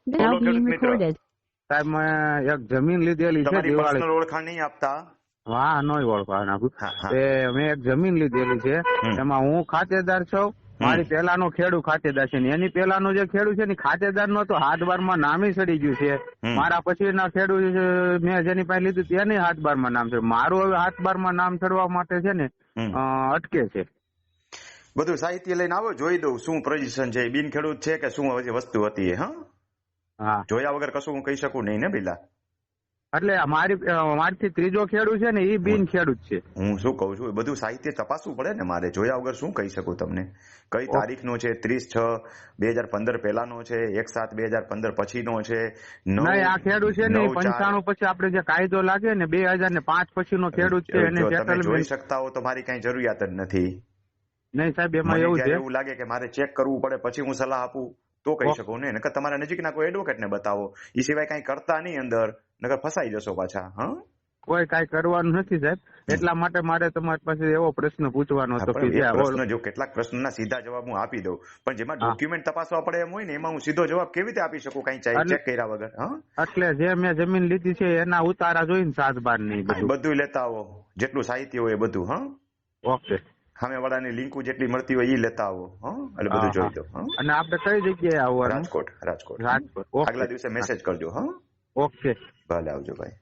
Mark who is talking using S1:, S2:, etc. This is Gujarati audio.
S1: Now
S2: બોલો
S1: being
S2: ખેડૂત મિત્ર.
S1: recorded.
S3: સાહેબ મેં એક જમીન લીધેલી છે
S2: તમારી
S3: દિવાળી.
S2: પર્સનલ ઓળખાણ નહીં આપતા.
S3: હા નોય ઓળખવા નાખું.
S2: હા, હા.
S3: મેં એક જમીન લીધેલી છે એમાં હું ખાતેદાર છું. મારી પેલાનો ખેડૂત ખાતેદાર છે ને એની પેલાનો જે ખેડૂત છે ને ખાતેદાર નો તો હાથબારમાં નામે ચડી ગયું છે. મારા પછીના ખેડૂત મેં જેની પાસે લીધું તેની હાથબારમાં નામ છે. મારું હવે હાથબારમાં નામ ચડવા માટે છે ને અટકે છે.
S2: બધું સાહિત્ય લઈને આવો, જોઈ દઉં શું પોઝિશન છે, બિન ખેડૂત છે કે શું હજી વસ્તુ હતી.
S3: હા
S2: જોયા વગર કશું હું કહી શકું નહીં ને પેલા.
S3: એટલે મારથી ત્રીજો ખેડૂત છે ને એ બિન ખેડૂત છે.
S2: હું શું કઉ છું, બધું સાહિત્ય તપાસવું પડે ને મારે. જોયા વગર શું કહી શકું તમને. કઈ તારીખનો છે? 30/6/2015 પહેલાનો છે, 1/7/2015 પછીનો છે.
S3: નહીં, આ ખેડૂત છે ને 95 પછી આપણે જે કાયદો લાગે ને 2005 પછીનો ખેડૂત છે એને
S2: તમે જોઈ
S3: સેટલમેન્ટ.
S2: શકતા હો તો મારી કઈ જરૂરિયાત જ નથી.
S3: નહીં સાહેબ એમાં એવું છે,
S2: એવું લાગે કે મારે ચેક કરવું પડે પછી હું સલાહ આપું તો કહી શકું ને. નકર તમારા નજીકના કોઈ એડવોકેટ ને બતાવો, એ સિવાય કઈ કરતા નહીં અંદર, નકર ફસાઈ જશો પાછા.
S3: કોઈ કઈ કરવાનું નથી સાહેબ. એટલા માટે મારે તમારી પાસે એવો પ્રશ્ન પૂછવાનો હતો કે
S2: પ્રશ્ન જો કેટલાક પ્રશ્નના સીધા જવાબ હું આપી દઉં, પણ જેમાં ડોક્યુમેન્ટ તપાસવા પડે એમ હોય ને એમાં હું સીધો જવાબ કેવી રીતે આપી શકું કઈ ચેક કર્યા વગર?
S3: એટલે જે મેં જમીન લીધી છે એના ઉતારા જોઈને 7/12 નહીં
S2: બધું લેતા આવો, જેટલું સાહિત્ય હોય એ બધું.
S3: ઓકે.
S2: સામે વાળાની લિંકો જેટલી મળતી હોય એ લેતા આવો. એટલે બધું જોઈ દો.
S3: અને આપણે કઈ જગ્યાએ આવવાનું?
S2: રાજકોટ.
S3: રાજકોટ.
S2: આગલા દિવસે મેસેજ કરજો.
S3: ઓકે.
S2: ભલે આવજો ભાઈ.